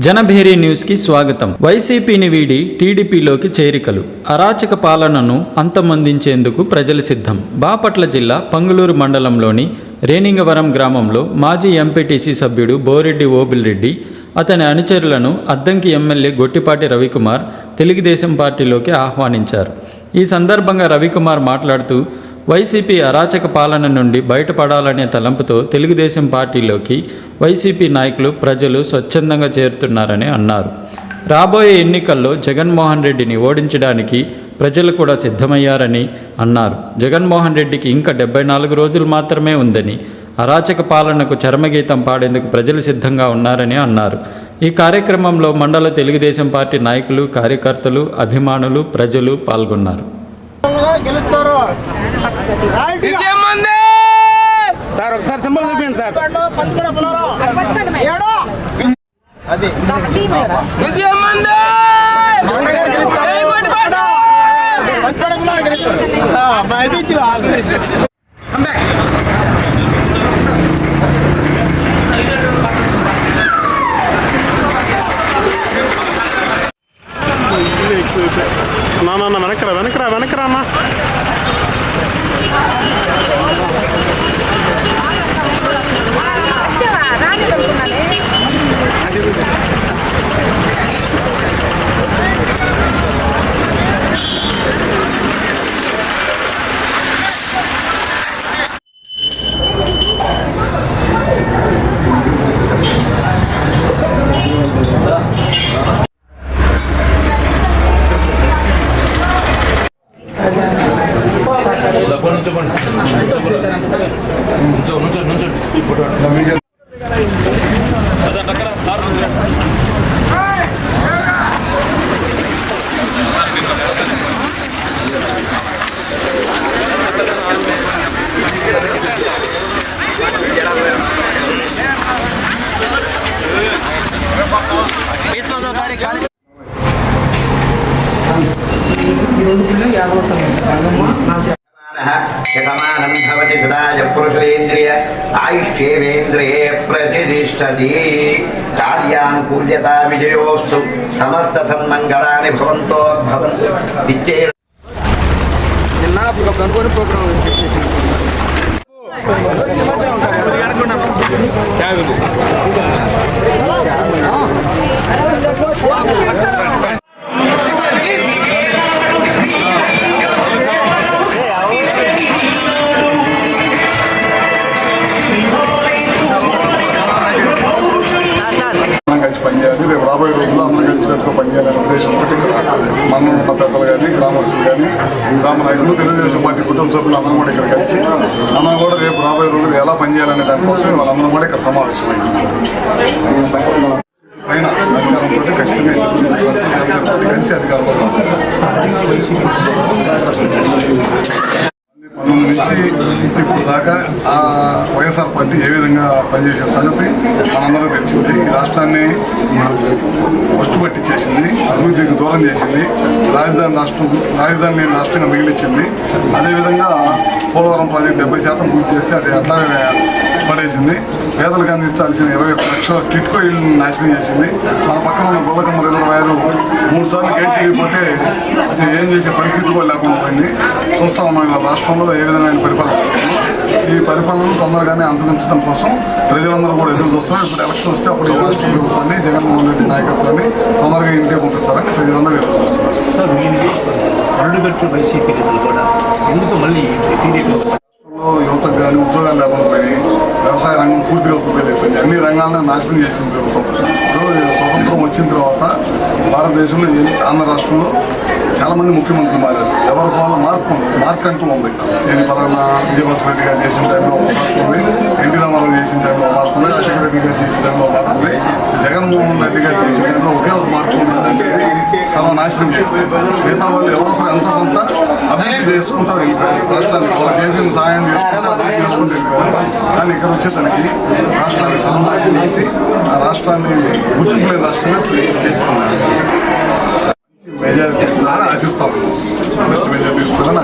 Janabheri news కి స్వాగతం. వైసీపీని వీడి టీడీపీలోకి చేరికలు, అరాచక పాలనను అంతమొందించేందుకు ప్రజలు సిద్ధం. బాపట్ల జిల్లా పంగులూరు మండలంలోని రేణింగవరం గ్రామంలో మాజీ ఎంపీటీసీ సభ్యుడు బోరెడ్డి ఓబిల్రెడ్డి, అతని అనుచరులను అద్దంకి ఎమ్మెల్యే గొట్టిపాటి రవికుమార్ తెలుగుదేశం పార్టీలోకి ఆహ్వానించారు. ఈ సందర్భంగా రవికుమార్ మాట్లాడుతూ, వైసీపీ అరాచక పాలన నుండి బయటపడాలనే తలంపుతో తెలుగుదేశం పార్టీలోకి వైసీపీ నాయకులు, ప్రజలు స్వచ్ఛందంగా చేరుతున్నారని అన్నారు. రాబోయే ఎన్నికల్లో జగన్మోహన్ రెడ్డిని ఓడించడానికి ప్రజలు కూడా సిద్ధమయ్యారని అన్నారు. జగన్మోహన్ రెడ్డికి ఇంకా 74 రోజులు మాత్రమే ఉందని, అరాచక పాలనకు చరమగీతం పాడేందుకు ప్రజలు సిద్ధంగా ఉన్నారని అన్నారు. ఈ కార్యక్రమంలో మండల తెలుగుదేశం పార్టీ నాయకులు, కార్యకర్తలు, అభిమానులు, ప్రజలు పాల్గొన్నారు. సార్ ఒకసారి సింబల్ చూపించండి సార్. నా వెనకరా అన్న. శతమానం భవతి సదాయ పురుషేంద్రియ ఆయుష్యేంద్రియే ప్రతిష్టతి. కార్యానుకూల్యతా విజయోస్తు. సమస్త సన్మంగళాని భవంతో భవంతు. విద్యే పనిచేయాలి. రేపు రాబోయే రోజుల్లో అందరం కలిసికట్టుగా పనిచేయాలనే ఉద్దేశం ఒకటి. మనం ఉన్న పెద్దలు కానీ, గ్రామస్తులు కానీ, గ్రామ నాయకులు, తెలుగుదేశం పార్టీ కుటుంబ సభ్యులు అందరం కూడా ఇక్కడ కలిసి అందరం కూడా రేపు రాబోయే రోజులు ఎలా పనిచేయాలనే దానికోసం వాళ్ళందరం కూడా ఇక్కడ సమావేశమైంది. పైన అధికారంతో ఖచ్చితంగా కలిసి అధికారంలో నుంచి ఇప్పుడు దాకా ఆ వైఎస్ఆర్ పార్టీ ఏ విధంగా పనిచేసిన సంగతి మనందరికీ తెలిసింది. ఈ రాష్ట్రాన్ని ఫస్ట్ పట్టించేసింది, అభివృద్ధికి దూరం చేసింది, రాజధాని రాష్ట్రంగా మిగిలించింది. అదేవిధంగా పోలవరం ప్రాజెక్టు 70% పూర్తి చేస్తే అది అట్లానే పడేసింది. పేదలకు అందించాల్సిన 21 లక్షల టిట్కో ఇల్లు నాశనం చేసింది. మన పక్కన ఉన్న గొల్లకమ్మ రిజర్వాయర్ 3 సార్లు గేట్ ఏం చేసే పరిస్థితి కూడా లేకుండా పోయింది. చూస్తా ఉన్నాం ఇవాళ రాష్ట్రంలో ఏ విధమైన పరిపాలన. ఈ పరిపాలనను తొందరగానే అంతరించడం కోసం ప్రజలందరూ కూడా ఎదురు చూస్తున్నారు. ఇప్పుడు ఎలక్షన్ వస్తే అప్పుడు ఈ రాష్ట్ర ప్రభుత్వాన్ని, జగన్మోహన్ రెడ్డి నాయకత్వాన్ని తొందరగా ఇంటికి పంపించాలని ప్రజలందరూ ఎదురు చూస్తున్నారు. యువతకు కానీ ఉద్యోగాలు లేకుండా పోయి వ్యవసాయ రంగం పూర్తిగా కుప్పైపోయింది. అన్ని రంగాలను నాశనం చేసింది ప్రభుత్వం. ఇప్పుడు స్వతంత్రం వచ్చిన తర్వాత భారతదేశంలో ఆంధ్ర రాష్ట్రంలో చాలామంది ముఖ్యమంత్రులు మారారు. ఎవరి వల్ల మార్క్ అంటూ ఉంది. ఇది పలానా విజయభాస్కర్ రెడ్డి గారు చేసిన టైంలో ఒక మార్పు ఉంది, ఎన్టీ రామారావు చేసిన టైంలో ఒక మార్పు ఉంది, రాజశేఖర రెడ్డి గారు చేసిన టైంలో ఒక మార్పు ఉంది, జగన్మోహన్ రెడ్డి గారు చేసిన టైంలో ఒకే ఒక మార్పు ఉంది. సర్వనాశనం చేయాలి. మిగతా వాళ్ళు ఎవరో ఎంత కొంత అభివృద్ధి చేసుకుంటూ వెళ్ళిపోయారు. రాష్ట్రానికి వాళ్ళ చేసిన సాయం చేసుకుంటూ అభివృద్ధి చేసుకుంటూ వెళ్ళిపోయారు. కానీ ఇక్కడ వచ్చేసరికి రాష్ట్రాన్ని సర్వనాశనం చేసి ఆ రాష్ట్రాన్ని గుర్తింపు లేని రాష్ట్రంగా చేసుకున్నారు. మెజారిటీ ఇస్తారని ఆశిస్తాం. మెజారిటీ ఇస్తారని